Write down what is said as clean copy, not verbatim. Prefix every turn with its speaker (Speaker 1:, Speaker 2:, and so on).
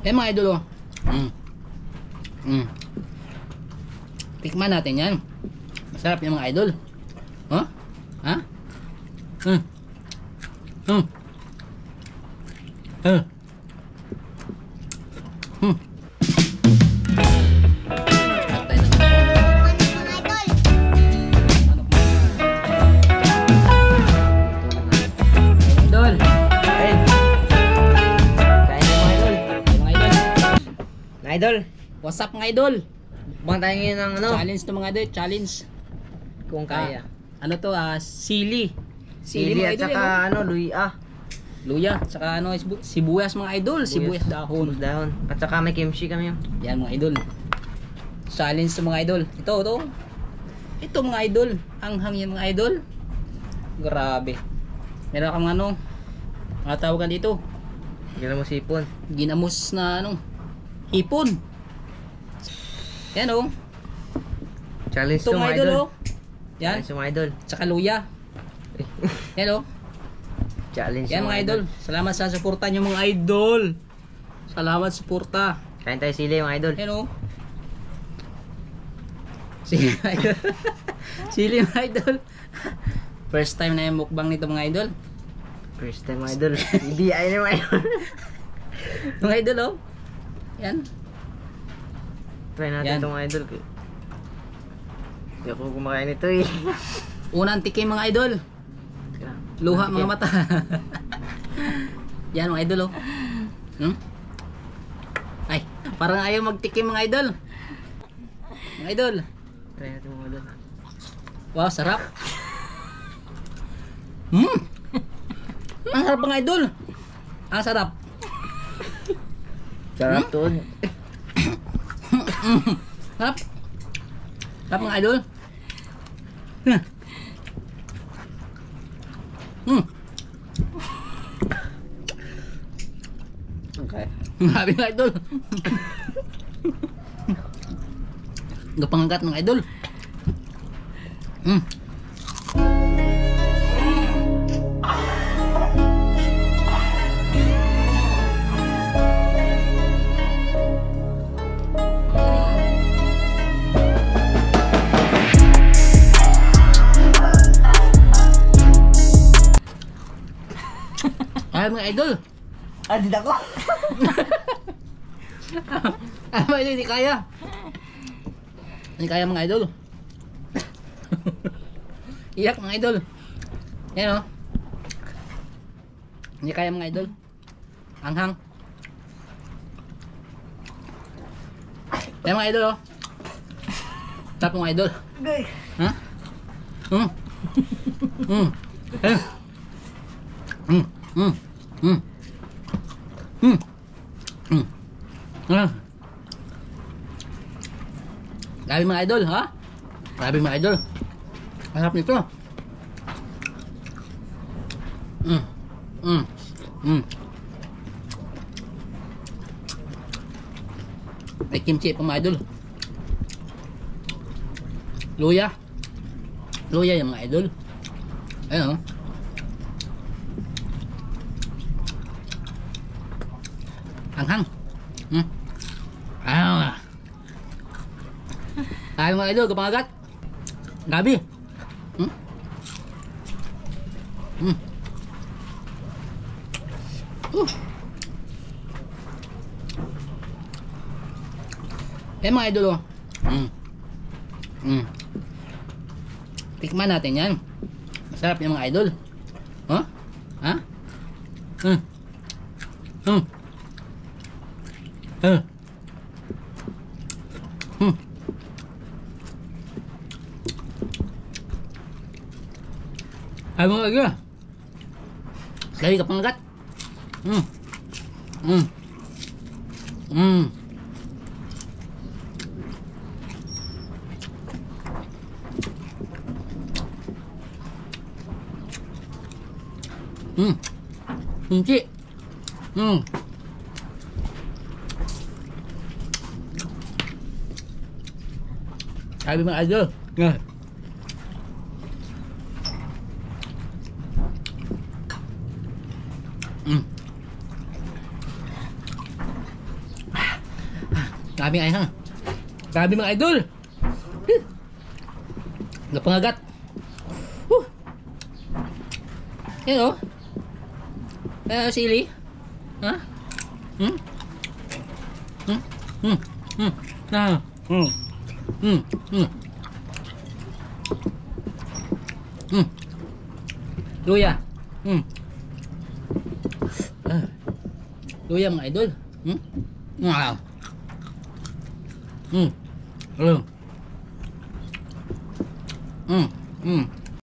Speaker 1: Eh mga idol, oh. Tikman natin yan. Masarap yung mga idol. Oh? Ha? Idol.
Speaker 2: Ayun. Kain na mga idol.
Speaker 1: Mga idol.
Speaker 2: Mga idol.
Speaker 1: What's up mga idol?
Speaker 2: Bang tayo ngayon ng ano?
Speaker 1: Challenge to mga idol, challenge.
Speaker 2: Kung kaya.
Speaker 1: Ano to? Sili.
Speaker 2: Sili
Speaker 1: mga
Speaker 2: at
Speaker 1: idol,
Speaker 2: saka
Speaker 1: eh, no?
Speaker 2: ano, luya.
Speaker 1: Luya, saka ano, sibuyas mga idol, sibuyas dahon.
Speaker 2: Dahon. At saka may kimchi kami.
Speaker 1: Yan mga idol. Challenge to mga idol. Ito. Ito mga idol. Anghang yan mga idol. Grabe. Meron kang ano, mga tawagan dito.
Speaker 2: Gila mo sipon.
Speaker 1: Ginamos na ano, hipon. Yan oh.
Speaker 2: Challenge
Speaker 1: Ito
Speaker 2: to
Speaker 1: mga
Speaker 2: mga
Speaker 1: idol
Speaker 2: idol.
Speaker 1: oh. Yan.
Speaker 2: Challenge to mga idol.
Speaker 1: Tsaka luya. Yan oh.
Speaker 2: Challenge
Speaker 1: Yan
Speaker 2: to
Speaker 1: mga idol. Salamat sa suporta nyo mga idol. Salamat sa suporta.
Speaker 2: Kain tayo sili mga idol.
Speaker 1: Yan oh. Sili mga idol. Sili mga idol. First time na yung mukbang nito mga idol.
Speaker 2: First time mga idol. Hindi ay na mga idol.
Speaker 1: Mga idol oh. Yan.
Speaker 2: Try natin
Speaker 1: Yan.
Speaker 2: ito mga idol. Hindi ako kumakain ito eh.
Speaker 1: Unang tikim mga idol. Luha mga mata. Yan mga idol oh. Ay, parang ayaw magtikim mga idol. Mga idol.
Speaker 2: Try natin mga idol.
Speaker 1: Wow, sarap. Ang sarap mga idol. Ang sarap.
Speaker 2: Sarap to.
Speaker 1: Sarap. Sarap mga idol.
Speaker 2: Okay.
Speaker 1: Grabe mga idol. Gapangat mga idol. Ay mga idol.
Speaker 2: Di ako.
Speaker 1: Ay mga idol, hindi kaya. Hindi kaya mga idol. Iyak mga idol. Yan o. Hindi kaya mga idol. Anghang. Yan mga idol o. Tap mga idol. Ha? Grabe mga idol, ha? Grabe mga idol. Masarap nito. May kimchi pa mga idol. Luya. Luya yung mga idol. Ayun, oh. Anghang. Ah. Ay mga idol, kapangagat. Gabi. Eh mga idol oh. Tikman natin yan. Masarap yung mga idol. Oh? Ha? Ay mga idol. Gabi ka pangagat. Kimchi. Sabi mga idol. Grabe ang anghang. Grabe mga idol. Napangagat. Yan o. Sili. Ha? Hmm? Hmm? Hmm? Hmm? Ah. Hmm? Hmm? Hmm? Hmm? Luya. Hmm? Ah. Luya mga idol. Hmm? Ah. Hmm? Hello. Hmm? Hmm?